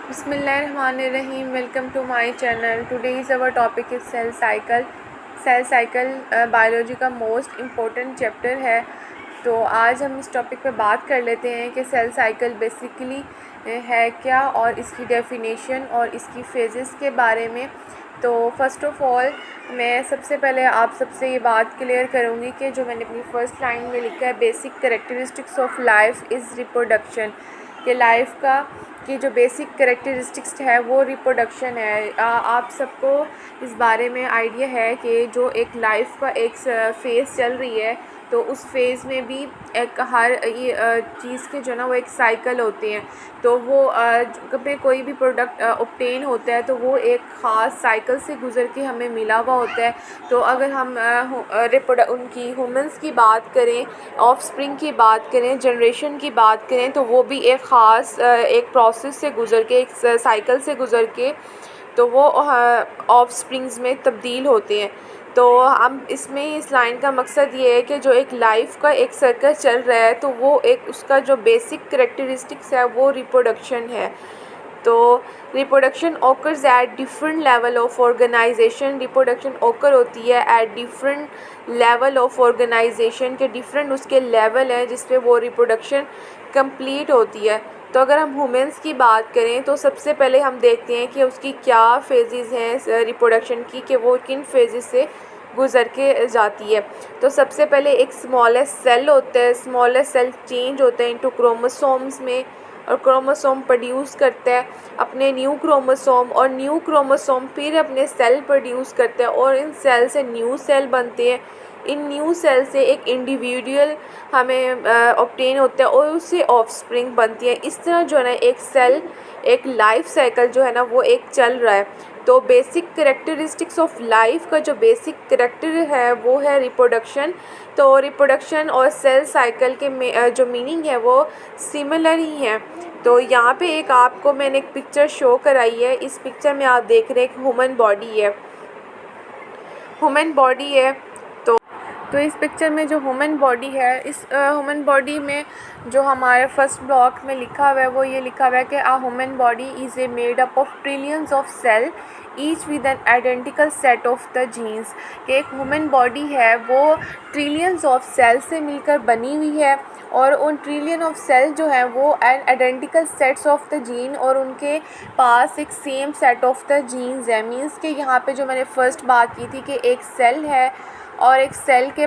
Bismillahirrahmanirrahim. Welcome to my channel. Today's our topic is cell cycle. Cell cycle biology का most important chapter है। तो आज हम इस टॉपिक पे बात कर लेते हैं कि सेल साइकिल बेसिकली है क्या और इसकी डेफिनेशन और इसकी फेजेस के बारे में। तो फर्स्ट ऑफ़ ऑल मैं सबसे पहले आप सबसे ये बात क्लियर करूँगी कि जो मैंने अपनी फ़र्स्ट लाइन में लिखा है, basic characteristics of life is reproduction, कि लाइफ का की जो बेसिक करेक्टरिस्टिक्स है वो रिप्रोडक्शन है। आप सबको इस बारे में आइडिया है कि जो एक लाइफ का एक फ़ेज़ चल रही है, तो उस फेज़ में भी एक हर ये चीज़ के जो ना वो एक साइकिल होते हैं। तो वो कभी कोई भी प्रोडक्ट ऑब्टेन होता है तो वो एक ख़ास साइकिल से गुज़र के हमें मिला हुआ होता है। तो अगर हम उनकी ह्यूमंस की बात करें, ऑफस्प्रिंग की बात करें, जनरेशन की बात करें, तो वो भी एक ख़ास एक प्रोसेस से गुज़र के, एक साइकिल से गुज़र के तो वो ऑफस्प्रिंग्स में तब्दील होते हैं। तो हम इसमें इस लाइन का मकसद ये है कि जो एक लाइफ का एक सर्कल चल रहा है तो वो एक उसका जो बेसिक करेक्टरिस्टिक्स है वो रिप्रोडक्शन है। तो reproduction occurs at different level of organisation. Reproduction occur होती है at different level of organisation, के डिफरेंट उसके लेवल हैं जिस पे वो रिप्रोडक्शन कंप्लीट होती है। तो अगर हम ह्यूमंस की बात करें तो सबसे पहले हम देखते हैं कि उसकी क्या फेजेस हैं रिप्रोडक्शन की, कि वो किन फेजेस से गुज़र के जाती है। तो सबसे पहले एक स्मॉलेस्ट सेल होता है। स्मॉलेस्ट सेल चेंज होता है इनटू क्रोमोसोम्स में, और क्रोमोसोम प्रोड्यूस करता है अपने न्यू क्रोमोसोम, और न्यू क्रोमोसोम फिर अपने सेल प्रोड्यूस करता है, और इन सेल से न्यू सेल बनते हैं। इन न्यू सेल से एक इंडिविजुअल हमें ऑब्टेन होता है और उससे ऑफस्प्रिंग बनती है। इस तरह जो है ना एक सेल, एक लाइफ साइकिल जो है ना वो एक चल रहा है। तो बेसिक करेक्टरिस्टिक्स ऑफ लाइफ का जो बेसिक करेक्टर है वो है रिप्रोडक्शन। तो रिप्रोडक्शन और सेल साइकिल के जो मीनिंग है वो सिमिलर ही हैं। तो यहाँ पे एक आपको मैंने एक पिक्चर शो कराई है। इस पिक्चर में आप देख रहे हैं एक ह्यूमन बॉडी है, ह्यूमन बॉडी है। तो इस पिक्चर में जो ह्यूमन बॉडी है, इस ह्यूमन बॉडी में जो हमारे फर्स्ट ब्लॉक में लिखा हुआ है वो ये लिखा हुआ है कि a human body is a made up of trillions of cell each with an identical set of the genes. कि एक ह्यूमन बॉडी है वो ट्रिलियंस ऑफ सेल से मिलकर बनी हुई है, और उन ट्रिलियन ऑफ सेल जो हैं वो an identical sets of the gene, और उनके पास एक same set of the genes है। मीन्स कि यहाँ पे जो मैंने फ़र्स्ट बात की थी कि एक सेल है और एक सेल के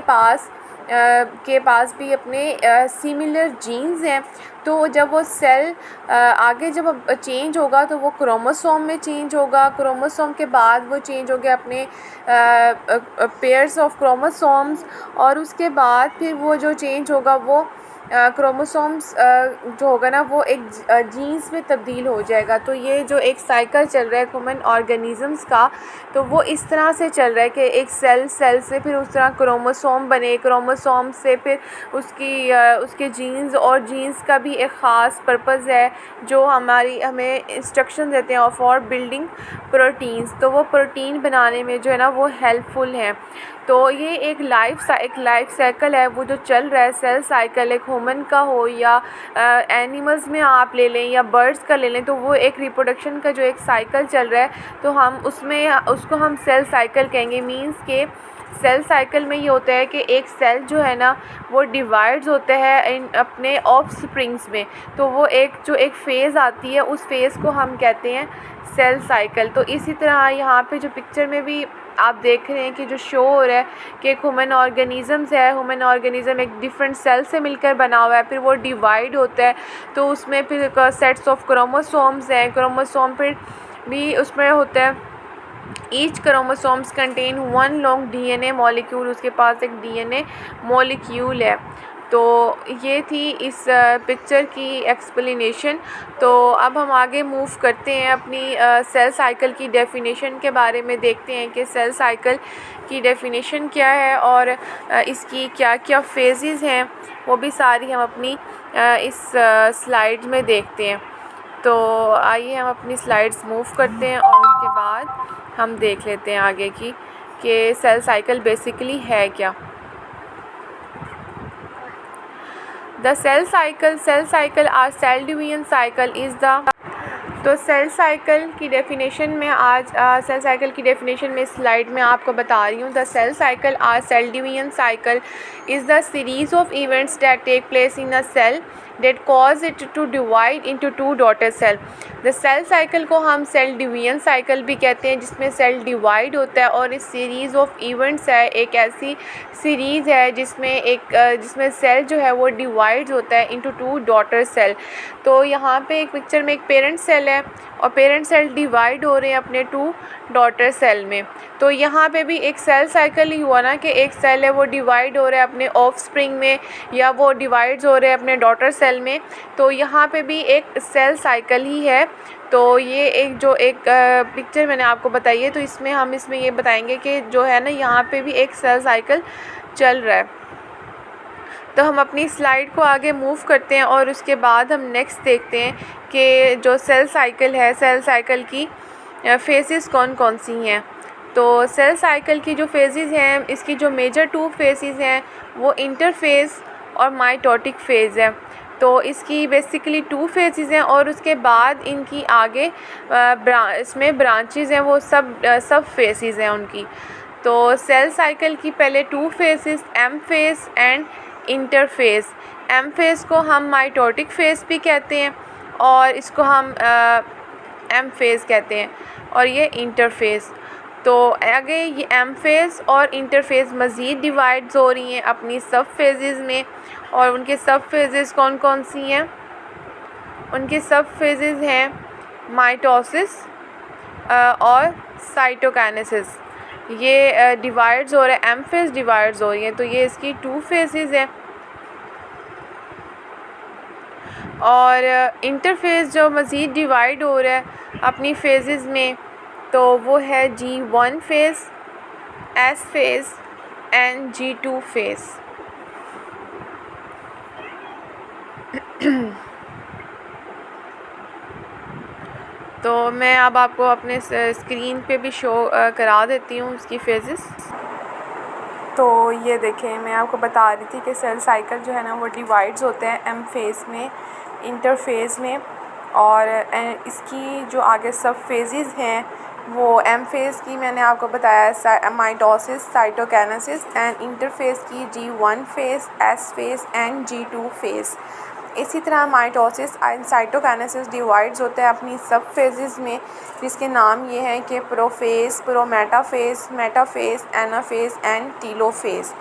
पास भी अपने सिमिलर जीन्स हैं। तो जब वो सेल आगे जब चेंज होगा तो वो क्रोमोसोम में चेंज होगा, क्रोमोसोम के बाद वो चेंज हो गया अपने पेयर्स ऑफ क्रोमोसोम्स, और उसके बाद फिर वो जो चेंज होगा वो क्रोमोसोम्स जो होगा ना वो एक जीन्स में तब्दील हो जाएगा। तो ये जो एक साइकिल चल रहा है ह्यूमन ऑर्गेनिज़म्स का, तो वो इस तरह से चल रहा है कि एक सेल से फिर उस तरह क्रोमोसोम बने, क्रोमोसोम से फिर उसके जीन्स, और जीन्स का भी एक ख़ास पर्पज़ है जो हमें इंस्ट्रक्शन देते हैं फॉर बिल्डिंग प्रोटीन्स। तो वो प्रोटीन बनाने में जो है ना वो हेल्पफुल हैं। तो ये एक लाइफ साइकिल है वो जो चल रहा है। सेल साइकिल एक ह्यूमन का हो या एनिमल्स में आप ले लें या बर्ड्स का ले लें, तो वो एक रिप्रोडक्शन का जो एक साइकिल चल रहा है तो हम उसको हम सेल साइकिल कहेंगे। मींस के सेल साइकिल में ये होता है कि एक सेल जो है ना वो डिवाइड्स होता है इन अपने ऑफस्प्रिंग्स में। तो वो एक फ़ेज़ आती है, उस फेज़ को हम कहते हैं सेल साइकिल। तो इसी तरह यहाँ पे जो पिक्चर में भी आप देख रहे हैं कि जो शो हो रहा है कि एक ह्यूमन ऑर्गेनिज़म्स है, ह्यूमन ऑर्गेनिज़म एक डिफरेंट सेल से मिलकर बना हुआ है, फिर वो डिवाइड होता है तो उसमें फिर सेट्स ऑफ क्रोमोसोम्स हैं, क्रोमोसोम फिर भी उसमें होता है। Each chromosomes contain one long DNA molecule, उसके पास एक डीएनए मॉलिक्यूल है। तो ये थी इस पिक्चर की एक्सप्लेनेशन। तो अब हम आगे मूव करते हैं अपनी सेल साइकिल की डेफिनेशन के बारे में, देखते हैं कि सेल साइकिल की डेफिनेशन क्या है और इसकी क्या क्या फेजेस हैं, वो भी सारी हम अपनी इस स्लाइड में देखते हैं। तो आइए हम अपनी स्लाइड्स मूव करते हैं और उसके बाद हम देख लेते हैं आगे की कि सेल साइकिल बेसिकली है क्या। The cell cycle or cell division cycle is the तो सेल साइकिल की डेफिनेशन में आज सेल साइकिल की डेफिनेशन में स्लाइड में आपको बता रही हूँ। The cell cycle or cell division cycle is the series of events that take place in a cell that cause it to divide into two daughter cell। द cell साइकिल को हम सेल डिवीजन साइकिल भी कहते हैं, जिसमें cell divide होता है और इस सीरीज़ ऑफ इवेंट्स है, एक ऐसी सीरीज़ है जिसमें सेल जो है वो डिवाइड होता है इनटू टू डॉटर सेल। तो यहाँ पे एक पिक्चर में एक पेरेंट सेल है और पेरेंट सेल डिवाइड हो रहे हैं अपने टू डॉटर सेल में। तो यहाँ पे भी एक सेल साइकिल ही हुआ ना कि एक सेल है वो डिवाइड हो रहा है अपने ऑफ स्प्रिंग में या वो डिवाइड्स हो रहे हैं अपने डॉटर सेल में। तो यहाँ पे भी एक सेल साइकिल ही है। तो ये एक पिक्चर मैंने आपको बताई है, तो इसमें ये बताएंगे कि जो है ना यहाँ पे भी एक सेल साइकिल चल रहा है। तो हम अपनी स्लाइड को आगे मूव करते हैं और उसके बाद हम नेक्स्ट देखते हैं कि जो सेल साइकिल है, सेल साइकिल की फेजेस कौन कौन सी हैं। तो सेल साइकिल की जो फेजेस हैं, इसकी जो मेजर टू फेजेस हैं वो इंटरफेज़ और माइटोटिक फेज़ है। तो इसकी बेसिकली टू फेजेस हैं और उसके बाद इनकी आगे इसमें ब्रांचेस हैं, वो सब फेजेस हैं उनकी। तो सेल साइकिल की पहले two phases M phase and interphase. M phase को हम माइटोटिक फेज़ भी कहते हैं और इसको हम एम फेज़ कहते हैं और ये इंटरफेज़। तो आगे ये एम फेज़ और इंटरफेज़ मज़ीद डिवाइड्स हो रही हैं अपनी सब फेजेस में। और उनके सब फेजेस कौन कौन सी हैं? उनके सब फेजेस हैं माइटोसिस और साइटोकाइनेसिस। ये डिवाइड्स हो रहे हैं, एम फेज़ डिवाइड्स हो रही हैं, तो ये इसकी टू फेजेस हैं। और इंटरफेज़ जो मज़ीद डिवाइड हो रहा है अपनी फेजेस में, तो वो है G1 phase, S phase and G2 phase. तो मैं अब आपको अपने स्क्रीन पे भी शो करा देती हूँ उसकी फेजेस। तो ये देखें, मैं आपको बता रही थी कि सेल साइकिल जो है ना वो डिवाइड्स होते हैं एम फेज़ में, इंटरफेज़ में। और इसकी जो आगे सब फेजेस हैं वो एम फेज़ की मैंने आपको बताया माइटोसिस, साइटोकाइनेसिस एंड इंटरफेज़ की G1 phase, S phase and G2 phase. इसी तरह माइटोसिस एंड साइटोकाइनेसिस डिवाइड्स होते हैं अपनी सब फेजेस में, जिसके नाम ये हैं कि प्रोफेज़, प्रोमेटाफेज़, मेटाफेज़, एनाफेज़ एंड टीलोफेज़।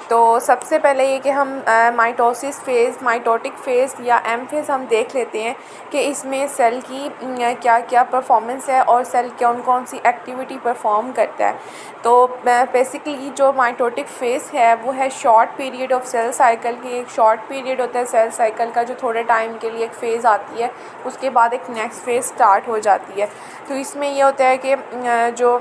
तो सबसे पहले ये कि हम माइटोसिस फेज़, माइटोटिक फेज़ या एम फेज़ हम देख लेते हैं कि इसमें सेल की क्या क्या परफॉर्मेंस है और सेल कौन कौन सी एक्टिविटी परफॉर्म करता है। तो बेसिकली जो माइटोटिक फेज़ है वो है short period of cell cycle की। एक शॉर्ट पीरियड होता है सेल साइकिल का जो थोड़े टाइम के लिए एक फ़ेज़ आती है, उसके बाद एक नेक्स्ट फ़ेज़ स्टार्ट हो जाती है। तो इसमें यह होता है कि जो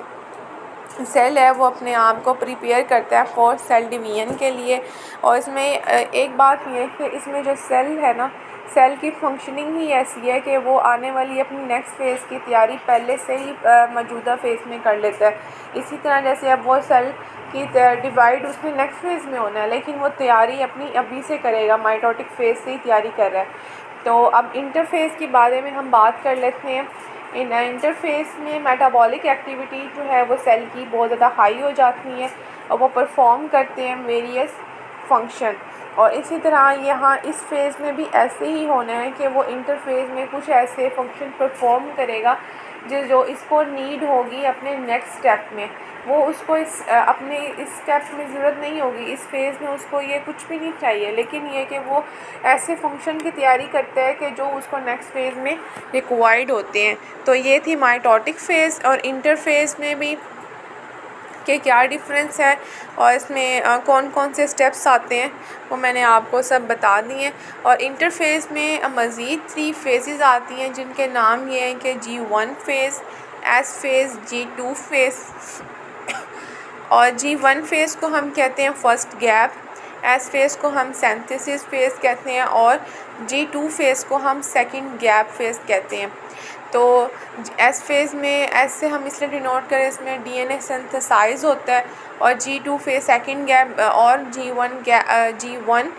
सेल है वो अपने आप को प्रिपेयर करता है फॉर सेल डिवीजन के लिए। और इसमें एक बात ये है कि इसमें जो सेल है ना, सेल की फंक्शनिंग ही ऐसी है कि वो आने वाली अपनी नेक्स्ट फ़ेज़ की तैयारी पहले से ही मौजूदा फ़ेज़ में कर लेता है। इसी तरह जैसे अब वो सेल की डिवाइड उसने नेक्स्ट फ़ेज़ में होना है, लेकिन वो तैयारी अपनी अभी से करेगा, माइटोटिक फ़ेज़ से ही तैयारी कर रहा है। तो अब इंटरफेज़ के बारे में हम बात कर लेते हैं। इन इंटरफेस में मेटाबॉलिक एक्टिविटी जो है वो सेल की बहुत ज़्यादा हाई हो जाती है और वो परफॉर्म करते हैं वेरियस फंक्शन। और इसी तरह यहाँ इस फेज़ में भी ऐसे ही होना है कि वो इंटरफेस में कुछ ऐसे फंक्शन परफॉर्म करेगा जो इसको नीड होगी अपने नेक्स्ट स्टेप में। वो उसको अपने इस स्टेप में ज़रूरत नहीं होगी, इस फेज़ में उसको ये कुछ भी नहीं चाहिए, लेकिन ये कि वो ऐसे फंक्शन की तैयारी करता है कि जो उसको नेक्स्ट फेज़ में रिक्वायर्ड होते हैं। तो ये थी माइटोटिक फेज़। और इंटरफेज़ में भी कि क्या डिफरेंस है और इसमें कौन कौन से स्टेप्स आते हैं वो मैंने आपको सब बता दिए हैं। और इंटरफेज़ में मज़ीद 3 फेजेस आती हैं जिनके नाम ये हैं कि G1 phase, S phase, G2 phase. और G1 फेज़ को हम कहते हैं फर्स्ट गैप, S फेज़ को हम सिंथेसिस फेज़ कहते हैं और G2 फेज़ को हम सेकंड गैप फेज़ कहते हैं। तो एस फेज़ में एस से हम इसलिए डिनोट करें, इसमें DNA सिंथेसाइज होता है। और G2 फेज़ सेकंड गैप और G1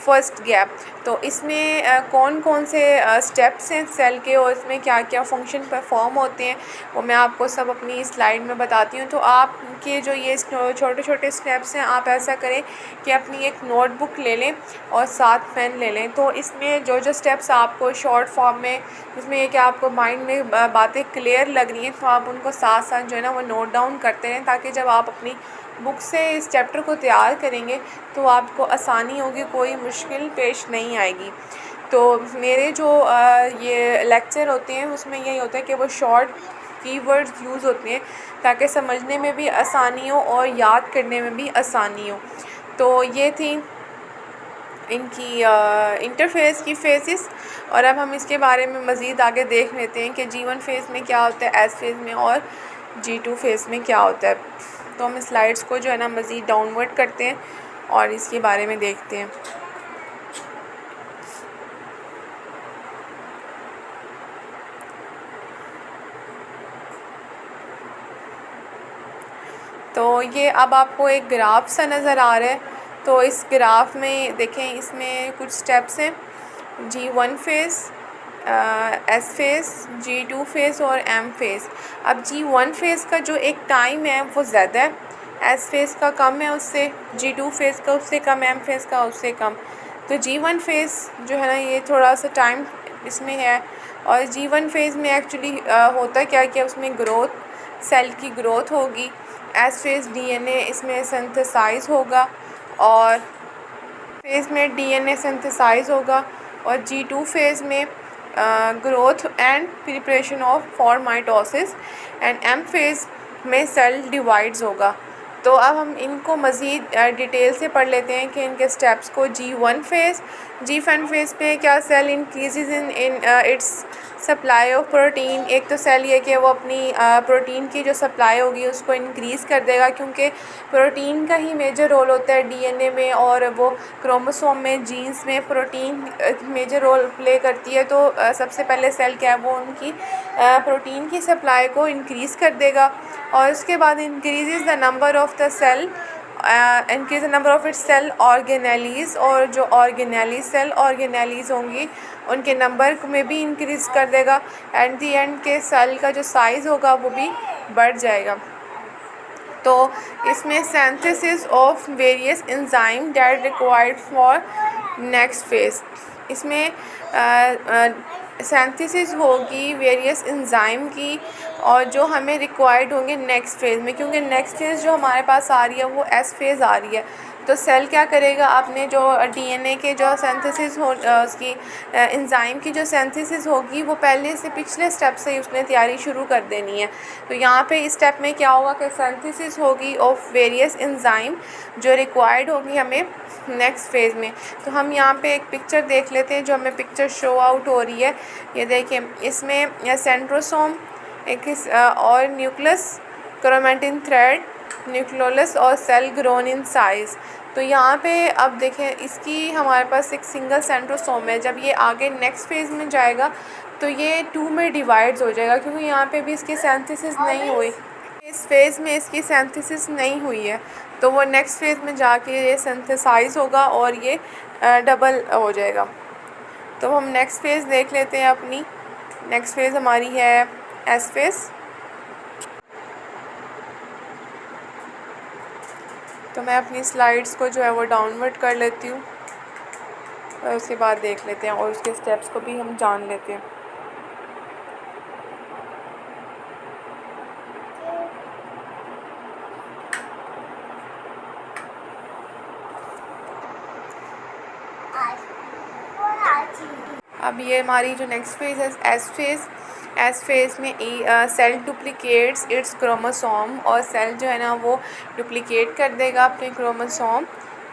फर्स्ट गैप। तो इसमें कौन कौन से स्टेप्स हैं सेल के और इसमें क्या क्या फंक्शन परफॉर्म होते हैं वो मैं आपको सब अपनी स्लाइड में बताती हूँ। तो आपके जो ये छोटे छोटे स्टेप्स हैं, आप ऐसा करें कि अपनी एक नोटबुक ले लें और साथ पेन ले लें। तो इसमें जो जो स्टेप्स आपको शॉर्ट फॉर्म में, इसमें ये कि आपको माइंड में बातें क्लियर लग रही हैं, तो आप उनको साथ साथ जो है ना वो नोट डाउन करते रहें, ताकि जब आप अपनी बुक से इस चैप्टर को तैयार करेंगे तो आपको आसानी होगी, कोई मुश्किल पेश नहीं आएगी। तो मेरे जो ये लेक्चर होते हैं उसमें यही होता है कि वो शॉर्ट कीवर्ड्स यूज़ होते हैं ताकि समझने में भी आसानी हो और याद करने में भी आसानी हो। तो ये थी इनकी इंटरफेस की फेसेस। और अब हम इसके बारे में मज़ीद आगे देख लेते हैं कि G1 फेज़ में क्या होता है, S फेज़ में, और G2 फेज़ में क्या होता है। तो हम स्लाइड्स को जो है ना मज़ीद डाउनवर्ड करते हैं और इसके बारे में देखते हैं। तो ये अब आपको एक ग्राफ सा नज़र आ रहा है। तो इस ग्राफ में देखें, इसमें कुछ स्टेप्स हैं, G1 phase, S phase, G2 phase और M फेज़। अब G1 फेज़ का जो एक टाइम है वो ज़्यादा है, S फेज़ का कम है उससे, G2 फेज़ का उससे कम, M फेज़ का उससे कम। तो G1 फेज़ जो है ना ये थोड़ा सा टाइम इसमें है। और G1 फेज़ में एक्चुअली होता क्या कि उसमें ग्रोथ, सेल की ग्रोथ होगी। S फेज़ DNA इसमें सिंथेसाइज होगा और फेज़ में DNA सिंथेसाइज होगा। और G2 फेज़ में growth and preparation of for mitosis. And M phase में सेल डिवाइड्स होगा। तो अब हम इनको मज़ीद डिटेल से पढ़ लेते हैं कि इनके स्टेप्स को। G1 फेज़, G1 फेज़ पे क्या, cell increases in its supply of protein. एक तो सेल ये कि वो अपनी प्रोटीन की जो सप्लाई होगी उसको इंक्रीज़ कर देगा, क्योंकि प्रोटीन का ही मेजर रोल होता है DNA में, और वो क्रोमोसोम में, जीन्स में प्रोटीन मेजर रोल प्ले करती है। तो सबसे पहले सेल क्या है वो उनकी प्रोटीन की सप्लाई को इंक्रीज़ कर देगा। और उसके बाद increase the number of the cell, increase the number of its cell organelles. और जो ऑर्गेनेलीज़ सेल ऑर्गेनेलीज़ होंगी उनके नंबर में भी इंक्रीज़ कर देगा। एट दी एंड के सेल का जो साइज़ होगा वो भी बढ़ जाएगा। तो इसमें synthesis of various enzyme that required for next phase, इसमें सिंथेसिस होगी वेरियस एंजाइम की, और जो हमें रिक्वायर्ड होंगे नेक्स्ट फेज़ में, क्योंकि नेक्स्ट फेज़ जो हमारे पास आ रही है वो S फेज़ आ रही है। तो सेल क्या करेगा, आपने जो DNA के जो सिंथेसिस हो, उसकी एंजाइम की जो सिंथेसिस होगी वो पहले से पिछले स्टेप से ही उसने तैयारी शुरू कर देनी है। तो यहाँ पे इस स्टेप में क्या होगा कि सिंथेसिस होगी ऑफ वेरियस एंजाइम जो रिक्वायर्ड होगी हमें नेक्स्ट फेज़ में। तो हम यहाँ पे एक पिक्चर देख लेते हैं, जो हमें पिक्चर शो आउट हो रही है। ये देखिए, इसमें सेंट्रोसोम एक और न्यूक्लियस, क्रोमैटिन थ्रेड, न्यूक्लियोलस और सेल ग्रोन इन साइज़। तो यहाँ पे अब देखें, इसकी हमारे पास एक सिंगल सेंट्रोसोम है। जब ये आगे नेक्स्ट फेज़ में जाएगा तो ये 2 में डिवाइड्स हो जाएगा, क्योंकि यहाँ पे भी इसकी सिंथेसिस नहीं हुई, इस फेज़ में इसकी सिंथेसिस नहीं हुई है। तो वो नेक्स्ट फेज़ में जाके ये सिंथेसाइज होगा और ये डबल हो जाएगा। तो हम नेक्स्ट फेज़ देख लेते हैं अपनी। नेक्स्ट फेज़ हमारी है S फेज़। तो मैं अपनी स्लाइड्स को जो है वो डाउनवर्ड कर लेती हूँ और उसके बाद देख लेते हैं और उसके स्टेप्स को भी हम जान लेते हैं। अब ये हमारी जो नेक्स्ट फेज़ है S फेज़। S फेज़ में सेल डुप्लिकेट्स इट्स क्रोमोसोम, और सेल जो है ना वो डुप्लिकेट कर देगा अपने chromosome.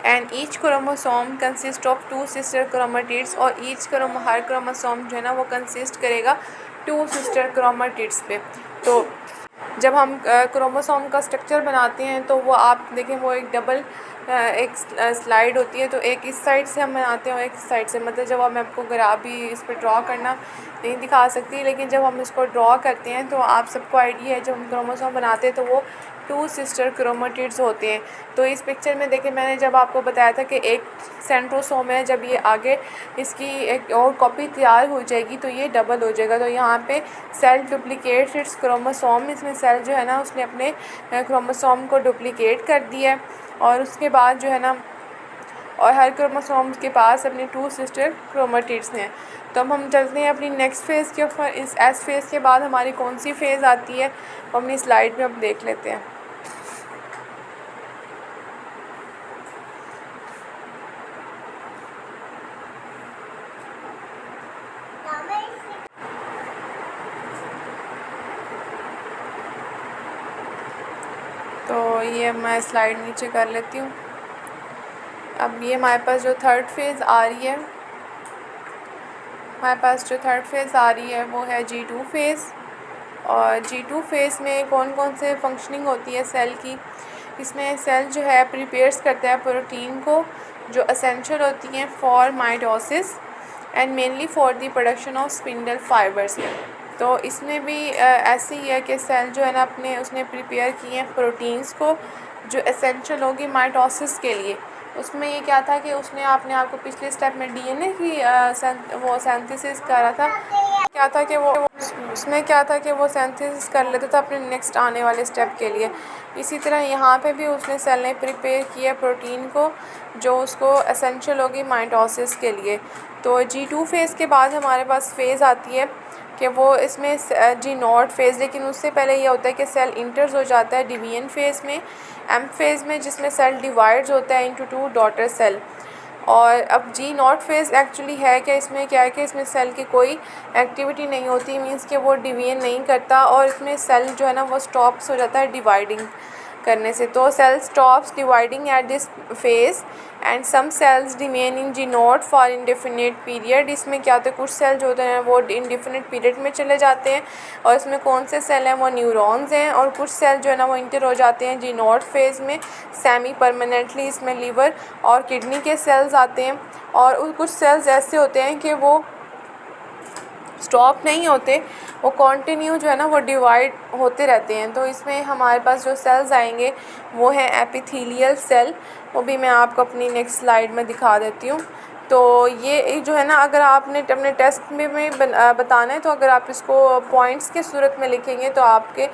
And each chromosome consist of 2 sister chromatids, और हर क्रोमोसोम जो है ना वो कंसिस्ट करेगा 2 सिस्टर क्रोमेटिड्स पे। तो जब हम क्रोमोसोम का स्ट्रक्चर बनाते हैं तो वो आप देखें वो एक डबल एक स्लाइड होती है, तो एक इस साइड से हम बनाते हैं और एक इस साइड से, मतलब जब मैं आपको ग्राफ भी इस पर ड्रॉ करना नहीं दिखा सकती, लेकिन जब हम इसको ड्रॉ करते हैं तो आप सबको आइडिया है, जब हम क्रोमोसोम बनाते हैं तो वो 2 सिस्टर क्रोमेटिड्स होते हैं। तो इस पिक्चर में देखिए, मैंने जब आपको बताया था कि एक सेंट्रोसोम है, जब ये आगे इसकी एक और कॉपी तैयार हो जाएगी तो ये डबल हो जाएगा। तो यहाँ पे सेल डुप्लीकेट्स इट्स क्रोमोसोम, इसमें सेल जो है ना उसने अपने क्रोमोसोम को डुप्लीकेट कर दिया है, और उसके बाद जो है ना, और हर क्रोमोसोम के पास अपनी 2 सिस्टर क्रोमेटिड्स हैं। तो अब हम चलते हैं अपनी नेक्स्ट फेज़ के ऊपर। इस एस फेज़ के बाद हमारी कौन सी फेज़ आती है वो अपनी स्लाइड में अब देख लेते हैं। तो ये मैं स्लाइड नीचे कर लेती हूँ। अब ये हमारे पास जो थर्ड फेज़ आ रही है, हमारे पास जो थर्ड फेज़ आ रही है वो है G2 फेज़। और G2 फेज़ में कौन कौन से फंक्शनिंग होती है सेल की। इसमें सेल जो है प्रिपेयर्स करता है प्रोटीन को, जो असेंशियल होती हैं for mitosis and mainly for the production of spindle fibres. तो इसमें भी ऐसे ही है कि सेल जो है ना अपने उसने प्रिपेयर किए हैं प्रोटीन्स को, जो एसेंशियल होगी माइटोसिस के लिए। उसमें ये क्या था कि उसने आपने आपको पिछले स्टेप में डीएनए की वो सिंथेसिस करा था, क्या था कि वो उसमें क्या था कि वो सिंथेसिस कर लेता था अपने नेक्स्ट आने वाले स्टेप के लिए। इसी तरह यहाँ पे भी उसने सेल ने प्रिपेयर किया प्रोटीन को, जो उसको एसेंशियल होगी माइटोसिस के लिए। तो G2 फेज़ के बाद हमारे पास फेज़ आती है कि वो इसमें G0 फेज़, लेकिन उससे पहले ये होता है कि सेल इंटर्स हो जाता है डिवीजन फेज़ में, एम फेज़ में, जिसमें सेल डिवाइड्स होता है इनटू 2 डॉटर सेल। और अब G0 फेज़ एक्चुअली है कि इसमें क्या है कि इसमें सेल की कोई एक्टिविटी नहीं होती, मींस कि वो डिवीजन नहीं करता, और इसमें सेल जो है ना वो स्टॉप्स हो जाता है डिवाइडिंग करने से। तो cell stops dividing at this phase and some cells remain in G0 for indefinite period. इसमें क्या होता है, कुछ सेल जो होते हैं वो इंडेफिनिट पीरियड में चले जाते हैं, और इसमें कौन से सेल हैं वो न्यूरॉन्स हैं, और कुछ सेल जो है ना वो इंटर हो जाते हैं G0 फेज़ में सेमी परमानेंटली। इसमें लीवर और किडनी के सेल्स आते हैं, और कुछ सेल्स ऐसे होते हैं कि वो स्टॉप नहीं होते, वो कंटिन्यू जो है ना वो डिवाइड होते रहते हैं। तो इसमें हमारे पास जो सेल्स आएंगे वो हैं एपिथेलियल सेल, वो भी मैं आपको अपनी नेक्स्ट स्लाइड में दिखा देती हूँ। तो ये जो है ना, अगर आपने अपने टेस्ट में बताना है, तो अगर आप इसको पॉइंट्स के सूरत में लिखेंगे तो आपके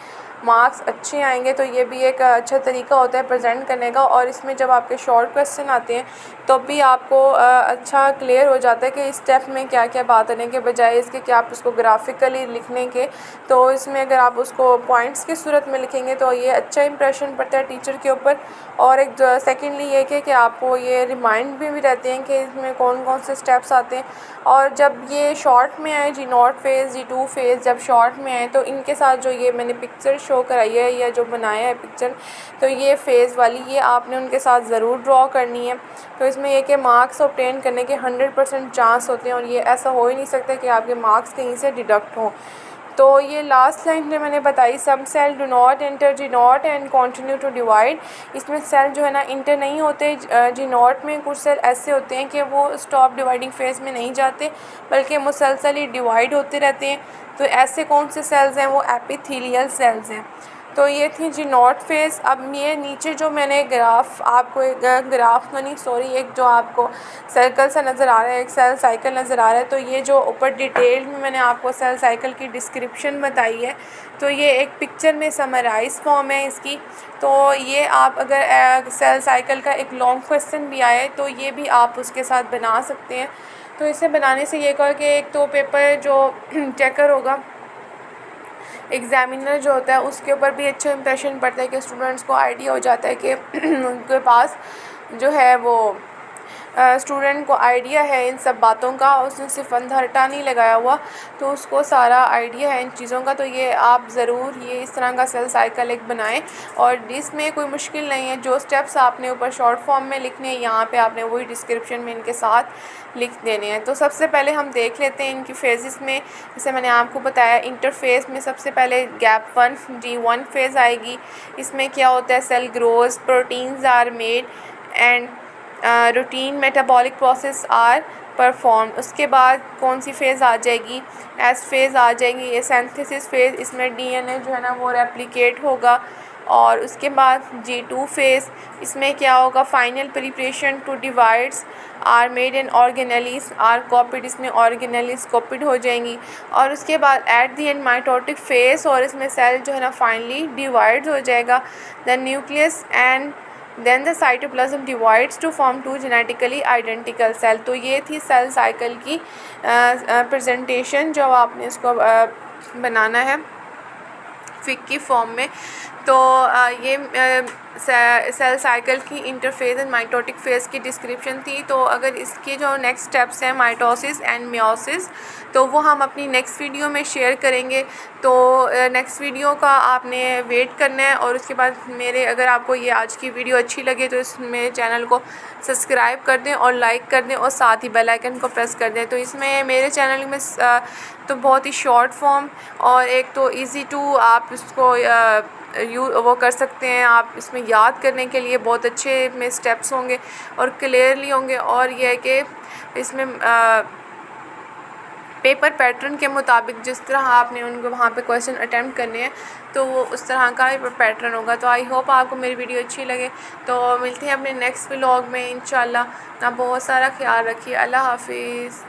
मार्क्स अच्छे आएंगे। तो ये भी एक अच्छा तरीका होता है प्रेजेंट करने का, और इसमें जब आपके शॉर्ट क्वेश्चन आते हैं तो भी आपको अच्छा क्लियर हो जाता है कि इस स्टेप में क्या क्या बात करने के बजाय इसके कि आप उसको ग्राफिकली लिखने के। तो इसमें अगर आप उसको पॉइंट्स की सूरत में लिखेंगे तो ये अच्छा इंप्रेशन पड़ता है टीचर के ऊपर। और एक सेकेंडली ये कि आपको ये रिमाइंड भी रहते हैं कि इसमें कौन कौन से स्टेप्स आते हैं। और जब ये शॉर्ट में आए G0 फेज़ G2 फेज़ जब शॉर्ट में आए, तो इनके साथ जो ये मैंने पिक्चर शो कराई है या जो बनाया है पिक्चर, तो ये फेज़ वाली ये आपने उनके साथ ज़रूर ड्रॉ करनी है। तो इसमें ये कि मार्क्स ऑब्टेन करने के 100% चांस होते हैं, और ये ऐसा हो ही नहीं सकता कि आपके मार्क्स कहीं से डिडक्ट हों। तो ये लास्ट लाइन जो मैंने बताई, some cell do not enter G0 and continue to divide. इसमें सेल जो है ना इंटर नहीं होते G0 में। कुछ सेल ऐसे होते हैं कि वो स्टॉप डिवाइडिंग फेज़ में नहीं जाते, बल्कि मुसलसल ही डिवाइड होते रहते हैं। तो ऐसे कौन से सेल्स हैं, वो एपिथेलियल सेल्स हैं। तो ये थी G0 फेज़। अब ये नीचे जो मैंने ग्राफ आपको, एक ग्राफ नहीं सॉरी, एक जो आपको सर्कल सा नज़र आ रहा है, एक सेल साइकिल नज़र आ रहा है, तो ये जो ऊपर डिटेल में मैंने आपको सेल साइकिल की डिस्क्रिप्शन बताई है, तो ये एक पिक्चर में समराइज़ फॉर्म है इसकी। तो ये आप अगर सेल साइकिल का एक लॉन्ग क्वेश्चन भी आए तो ये भी आप उसके साथ बना सकते हैं। तो इसे बनाने से ये कहो कि एक तो पेपर जो चेकर होगा, एग्ज़ामिनर जो होता है, उसके ऊपर भी अच्छा इंप्रेशन पड़ता है कि स्टूडेंट्स को आइडिया हो जाता है कि उनके पास जो है वो स्टूडेंट को आइडिया है इन सब बातों का, उसने सिर्फ अंधा रट्टा नहीं लगाया हुआ, तो उसको सारा आइडिया है इन चीज़ों का। तो ये आप ज़रूर ये इस तरह का सेल साइकिल एक बनाएं, और इसमें कोई मुश्किल नहीं है। जो स्टेप्स आपने ऊपर शॉर्ट फॉर्म में लिखने हैं, यहाँ पे आपने वही डिस्क्रिप्शन में इनके साथ लिख देने हैं। तो सबसे पहले हम देख लेते हैं इनकी फेजेस में। जैसे मैंने आपको बताया, इंटरफेस में सबसे पहले गैप 1 G1 फेज़ आएगी। इसमें क्या होता है, cell grows, proteins are made and routine metabolic process are perform. उसके बाद कौन सी फेज़ आ जाएगी, एस फेज़ आ जाएगी, ये सिंथेसिस फेज़, इसमें डीएनए जो है ना वो रेप्लिकेट होगा। और उसके बाद G2 फेज़, इसमें क्या होगा, final preparation to divides are made in organelles are copied, इसमें ऑर्गेनेलिस कॉपिड हो जाएंगी। और उसके बाद at the end mitotic phase, और इसमें सेल जो है ना फाइनली डिवाइड हो जाएगा। The nucleus and then the cytoplasm divides to form two genetically identical cell. तो ये थी सेल साइकिल की प्रेजेंटेशन जो आपने इसको बनाना है फिक की फॉर्म में। तो ये सेल साइकिल की इंटरफेज एंड माइटोटिक फेज़ की डिस्क्रिप्शन थी। तो अगर इसके जो नेक्स्ट स्टेप्स हैं माइटोसिस एंड मियोसिस, तो वो हम अपनी नेक्स्ट वीडियो में शेयर करेंगे। तो नेक्स्ट वीडियो का आपने वेट करना है। और उसके बाद मेरे, अगर आपको ये आज की वीडियो अच्छी लगे तो इस मेरे चैनल को सब्सक्राइब कर दें और लाइक कर दें और साथ ही बेल आइकन को प्रेस कर दें। तो इसमें मेरे चैनल में तो बहुत ही शॉर्ट फॉर्म और एक तो इजी टू आप इसको वो कर सकते हैं। आप इसमें याद करने के लिए बहुत अच्छे में स्टेप्स होंगे और क्लियरली होंगे। और यह है कि इसमें पेपर पैटर्न के मुताबिक जिस तरह आपने उनको वहाँ पे क्वेश्चन अटैम्प्ट करने हैं तो वो उस तरह का ही पैटर्न होगा। तो आई होप आपको मेरी वीडियो अच्छी लगे। तो मिलते हैं अपने नेक्स्ट व्लॉग में इंशाल्लाह। आप बहुत सारा ख्याल रखिए। अल्लाह हाफिज़।